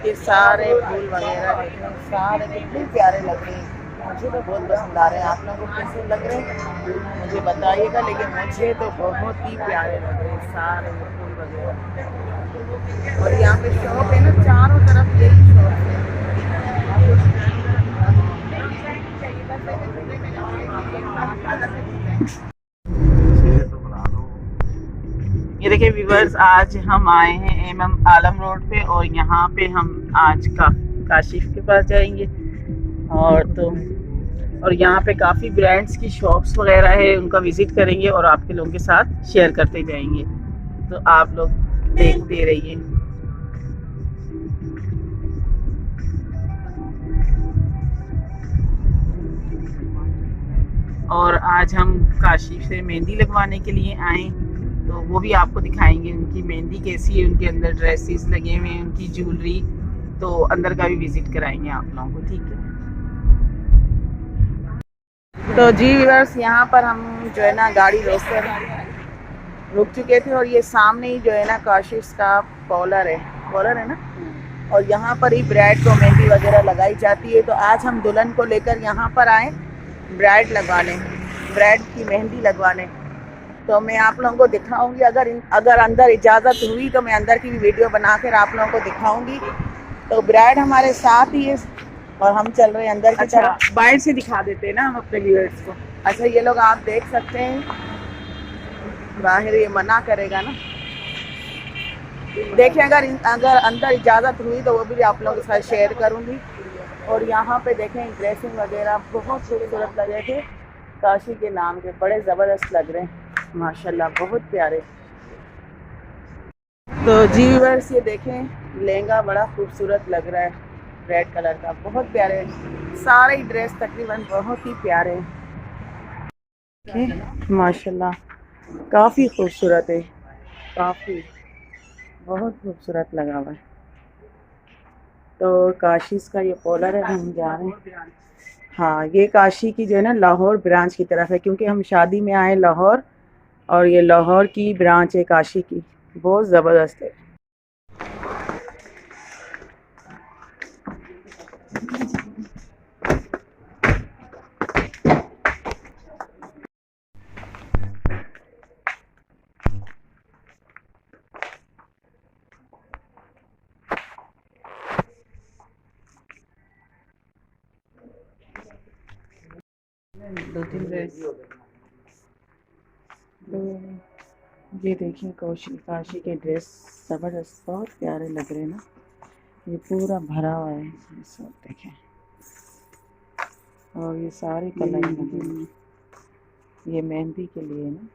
ये सारे फूल वगैरह देखें, सारे कितने प्यारे लग रहे हैं। मुझे तो बहुत पसंद आ रहे हैं। आप लोगों को कैसे लग रहे हैं मुझे बताइएगा, लेकिन मुझे तो बहुत ही प्यारे लग रहे हैं सारे फूल वगैरह। और यहाँ पे शॉप है ना, चारों तरफ यही शॉप है। ये देखिए व्यूवर्स, आज हम आए हैं एमएम आलम रोड पे, और यहाँ पे हम आज काशिफ के पास जाएंगे। और यहाँ पे काफ़ी ब्रांड्स की शॉप्स वगैरह है, उनका विज़िट करेंगे और आपके लोगों के साथ शेयर करते जाएंगे। तो आप लोग देखते रहिए। और आज हम काशिफ से मेहंदी लगवाने के लिए आए, तो वो भी आपको दिखाएंगे उनकी मेहंदी कैसी है, उनके अंदर ड्रेसेस लगे हुए हैं, उनकी ज्वेलरी, तो अंदर का भी विज़िट कराएंगे आप लोगों को, ठीक है। तो जी व्यूअर्स, यहाँ पर हम जो है ना गाड़ी रुक चुके थे, और ये सामने ही जो है ना काशिफ का पॉलर है ना, और यहाँ पर ही ब्राइड को मेहंदी वगैरह लगाई जाती है। तो आज हम दुल्हन को लेकर यहाँ पर आए ब्राइड की मेहंदी लगवाने। तो मैं आप लोगों को दिखाऊंगी, अगर अंदर इजाज़त हुई तो मैं अंदर की भी वीडियो बनाकर आप लोगों को दिखाऊंगी। तो ब्राइड हमारे साथ ही है और हम चल रहे हैं अंदर की तरफ। बाहर से दिखा देते हैं ना हम अपने व्यूअर्स को। अच्छा, ये लोग आप देख सकते हैं, बाहर ये मना करेगा ना। देखिए, अगर अंदर इजाज़त हुई तो वो भी आप लोगों के साथ शेयर करूंगी। और यहाँ पे देखें ड्रेसिंग वगैरह बहुत खूबसूरत लगे थे, काशी के नाम के, बड़े ज़बरदस्त लग रहे हैं माशाल्लाह, बहुत प्यारे। तो जी व्यूअर्स, ये देखें लहंगा बड़ा खूबसूरत लग रहा है, रेड कलर का, बहुत प्यारे। सारे ड्रेस तकरीबन बहुत ही प्यारे हैं माशाल्लाह, काफ़ी खूबसूरत है, काफ़ी बहुत खूबसूरत लगा हुआ है। तो काशी का ये पॉलर है, हम जा रहे हैं। हाँ, ये काशी की जो है ना लाहौर ब्रांच की तरफ है, क्योंकि हम शादी में आए लाहौर, और ये लाहौर की ब्रांच है काशी की, बहुत ज़बरदस्त है। दो तीन ड्रेस, तो ये देखिए काशी के ड्रेस ज़बरदस्त, बहुत प्यारे लग रहे हैं ना। ये पूरा भरा हुआ है, ये सब देखें, और ये सारे कलर लगे हैं, ये मेहंदी के लिए ना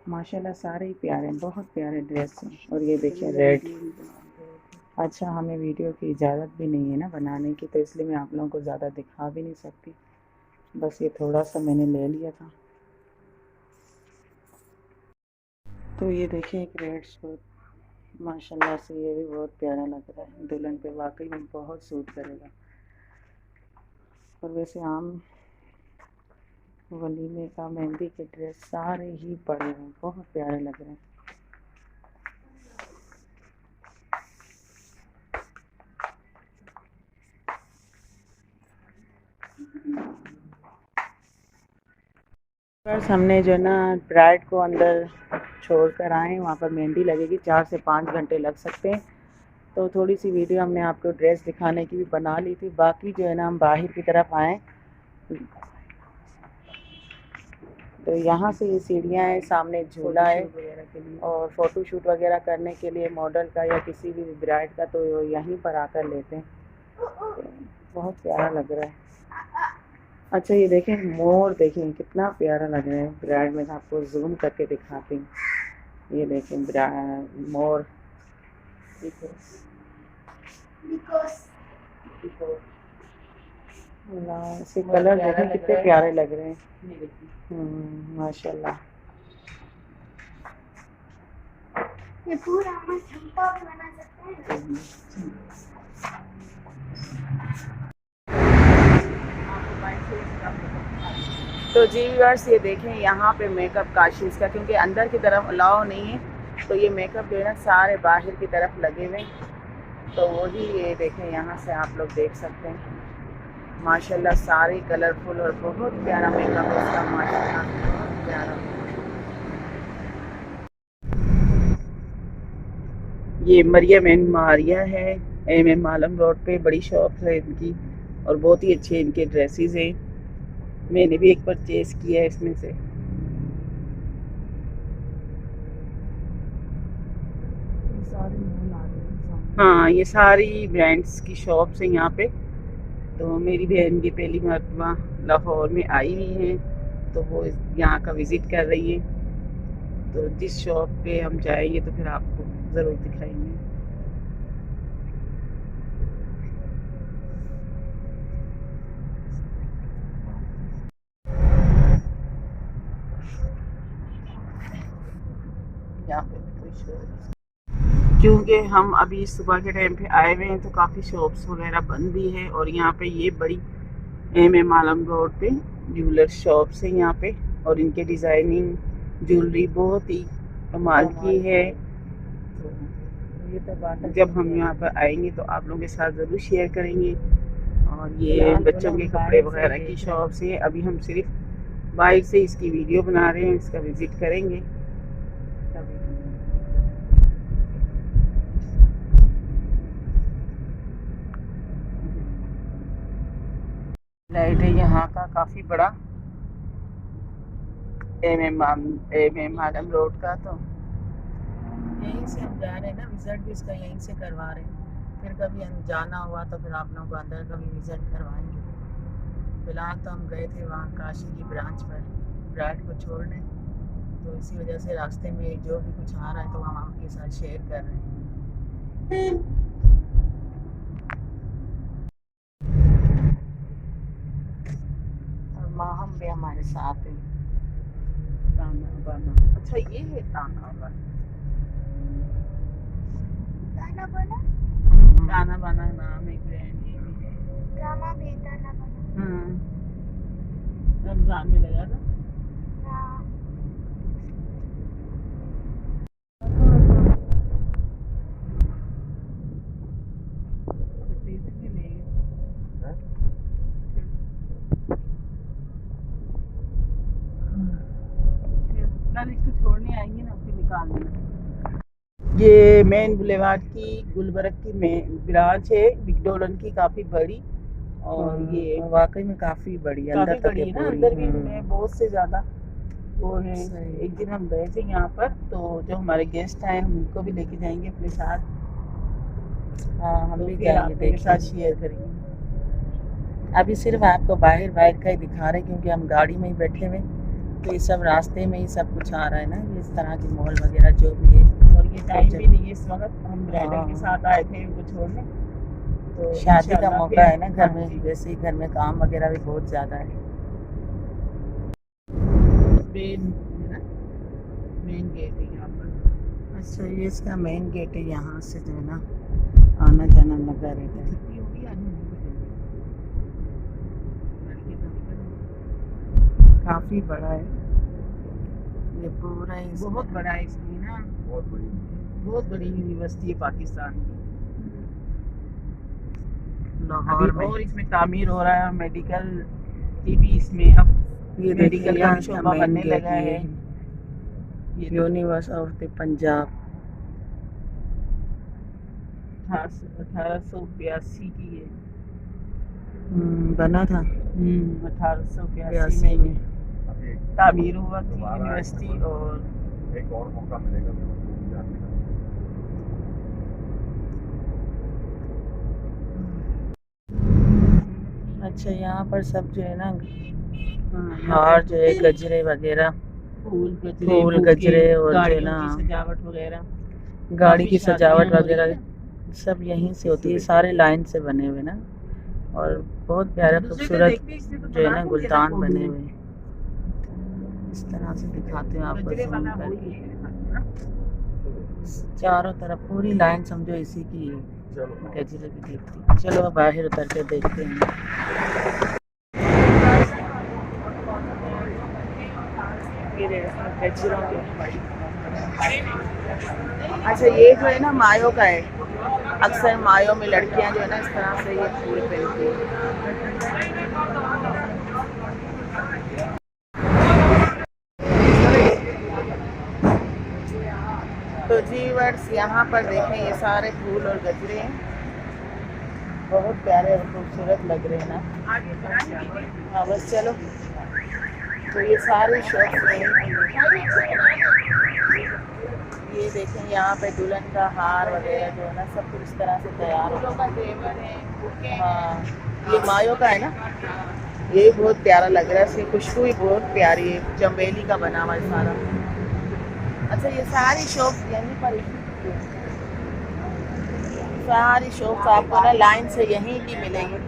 माशाल्लाह, सारे ही प्यारे हैं, बहुत प्यारे ड्रेस हैं। और ये देखिए रेड। अच्छा, हमें वीडियो की इजाज़त भी नहीं है ना बनाने की, तो इसलिए मैं आप लोगों को ज़्यादा दिखा भी नहीं सकती, बस ये थोड़ा सा मैंने ले लिया था। तो ये देखिए एक रेड सूट, माशाल्लाह से ये भी बहुत प्यारा लग रहा है, दुल्हन पे वाकई में बहुत सूट करेगा। और वैसे आम वलीमे का मेहंदी के ड्रेस सारे ही पड़े हैं, बहुत प्यारे लग रहे हैं। बस हमने जो है ना ब्राइड को अंदर छोड़ कर आए, वहाँ पर मेहंदी लगेगी, 4 से 5 घंटे लग सकते हैं। तो थोड़ी सी वीडियो हमने आपको ड्रेस दिखाने की भी बना ली थी, बाकी जो है ना हम बाहर की तरफ आए। तो यहाँ से ये सीढ़ियाँ हैं, सामने झूला है, और फ़ोटो शूट वगैरह करने के लिए मॉडल का या किसी भी ब्राइड का तो यहीं पर आकर लेते हैं। तो बहुत प्यारा लग रहा है। अच्छा, ये देखें मोर, देखें कितना प्यारा लग रहा है ब्राइड में, आपको जूम करके दिखाती हूँ। ये देखें मोर, इसके कलर देखें कितने प्यारे लग रहे हैं, माशाल्लाह। ये पूरा हम झुमका भी बना सकते हैं। तो जी व्यूअर्स ये देखें यहाँ पे मेकअप काशिश का, क्योंकि अंदर की तरफ अलाउ नहीं है, तो ये मेकअप जो है ना सारे बाहर की तरफ लगे हुए हैं। तो वही ये देखें यहाँ से आप लोग देख सकते हैं, माशाल्लाह सारे कलरफुल और बहुत प्यारा मेकअप है इसका, माशाल्लाह बहुत प्यारा। ये मरियम एंड मारिया है, MM आलम रोड पे, बड़ी शॉप है इनकी और बहुत ही अच्छे इनके ड्रेसेस हैं। मैंने भी एक परचेज किया है इसमें से। हाँ, ये सारी ब्रांड्स की शॉप्स हैं यहाँ पे। तो मेरी बहन की पहली मरतबा लाहौर में आई हुई हैं, तो वो यहाँ का विज़िट कर रही है। तो जिस शॉप पे हम जाएंगे तो फिर आपको ज़रूर दिखाएंगे। यहाँ पे कोई शॉप, क्योंकि हम अभी सुबह के टाइम पे आए हुए हैं तो काफ़ी शॉप्स वगैरह बंद भी है। और यहाँ पे ये बड़ी MM आलम रोड पे ज्वेलर शॉप्स है यहाँ पे, और इनके डिज़ाइनिंग ज्वेलरी बहुत ही कमाल की है। तो ये तो बात है, जब हम यहाँ पर आएंगे तो आप लोगों के साथ ज़रूर शेयर करेंगे। और ये बच्चों के कपड़े वगैरह की शॉप्स है। अभी हम सिर्फ बाइक से इसकी वीडियो बना रहे हैं, इसका विज़िट करेंगे। लाइट है यहाँ का काफ़ी बड़ा, MM आलम रोड का। तो यहीं से हम जा रहे हैं ना, विज़िट भी इसका यहीं से करवा रहे हैं। फिर कभी हम जाना हुआ तो फिर आप लोगों को अंदर कभी विज़िट करवाएंगे। फिलहाल तो हम गए थे वहाँ काशी की ब्रांच पर ब्राइड को छोड़ने, तो इसी वजह से रास्ते में जो भी कुछ आ रहा है तो हम आपके साथ शेयर कर रहे हैं। माहम भी हमारे साथ है। ताना बाना, अच्छा ये है ताना बाना। ताना बाना, ताना बाना नाम है ब्रांड, ये भी है। ड्रामा भी ताना बाना। रमजान में लगा था। हाँ। कल इसको छोड़ने आएंगे ना, फिर निकाल लेना। ये मेन बुलेवार्ड की गुलबर्ग की मेन ब्रांच है, मैकडॉनल्ड की, काफ़ी बड़ी। और ये वाकई में काफी बड़ी है, काफ़ी अंदर तक बड़ी है है ना, पूरी। अंदर भी बहुत से ज़्यादा वो है। एक दिन हम गए थे यहाँ पर, तो जो हमारे गेस्ट आए हम उनको भी लेके जाएंगे अपने साथ। हाँ, हम तो भी फिर जाएंगे, आपके साथ देखेंगे। शेयर करेंगे। अभी सिर्फ आपको बाहर बाइक का ही दिखा रहे हैं, क्योंकि हम गाड़ी में ही बैठे हुए, तो ये सब रास्ते में ही सब कुछ आ रहा है ना, इस तरह की मॉल वगैरह जो भी है। और ये टाइम भी नहीं है इस वक्त, हम ब्राइडल के साथ आए थे इनको छोड़ने। तो शादी का इंशाल्लाह मौका है ना फिर- घर हाँ में, जी। वैसे ही घर में काम वगैरह भी बहुत ज्यादा है। मेन है ना, मेन गेट है यहाँ पर। अच्छा, ये इसका मेन गेट है, यहाँ से जो है ना आना जाना लगा रहता है। छुट्टी होगी या नहीं लड़के तो निकल। काफी बड़ा है ये पूरा ही, बहुत बड़ा है इसमें ना, बहुत बड़ी यूनिवर्सिटी है पाकिस्तान की। लाहौर अभी में। और इसमें तामीर हो रहा है, और मेडिकल की भी इसमें अब ये मेडिकल देखिए का यहाँ भी का शोबा मेन बनने गेट लगा ये है। ये यूनिवर्सिटी ऑफ द पंजाब। 1882 की है। बना था 1882 में तामीर हुआ थी यूनिवर्सिटी। और एक और मौका मिलेगा जानने का। अच्छा, यहाँ पर सब जो है ना हाँ, हार जो है, गजरे वगैरह, फूल फूल गजरे और जो है गाड़ियों ना की सजावट वगैरह, गाड़ी की काफी सजावट शादियां हो रही वगैरह सब यहीं से होती है, सारे लाइन से बने हुए ना, और बहुत प्यारे खूबसूरत जो है ना गुलदान बने हुए हैं। इस तरह से दिखाते हैं आपको जूम करके। चारों तरफ पूरी लाइन समझो इसी की है, गजरे की दिखती। चलो बाहर उतर के देखते हैं। गजरों के। अच्छा ये जो है ना मायो का है, अक्सर मायो में लड़कियां जो है ना इस तरह से ये फूल पहनती है। तो जी वर्स यहाँ पर देखें ये सारे फूल और गजरे हैं, बहुत प्यारे और खूबसूरत लग रहे हैं ना। हाँ बस चलो, तो ये सारे शॉप्स हैं। ये देखें यहाँ पे दुल्हन का हार वगैरह जो है ना सब कुछ इस तरह से तैयार होता है। हाँ ये मायो का है ना, ये बहुत प्यारा लग रहा है, इसकी खुशबू भी बहुत प्यारी है, चमेली का बना हुआ है सारा। अच्छा ये सारी शॉप्स यहीं पर, सारी शॉप्स आपको ना लाइन से यहीं की मिलेंगी।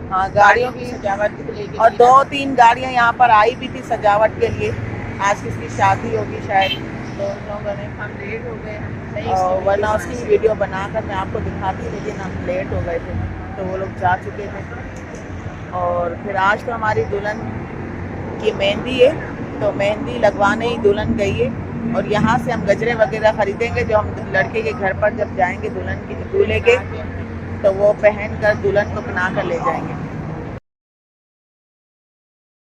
हाँ गाड़ियों की सजावट, और 2-3 गाड़ियाँ यहाँ पर आई भी थी सजावट के लिए, आज किसी की शादी होगी शायद, तो उन लोगों ने, हम लेट हो गए और वरना उसकी वीडियो बनाकर मैं आपको दिखाती, लेकिन हम लेट हो गए थे तो वो लोग जा चुके थे। और फिर आज तो हमारी दुल्हन की मेहंदी है, तो मेहंदी लगवाने ही दुल्हन गई है, और यहाँ से हम गजरे वगैरह खरीदेंगे जो हम लड़के के घर पर जब जाएंगे दुल्हन की दूल्हे के, तो वो पहन कर दुल्हन को बना कर ले जाएंगे।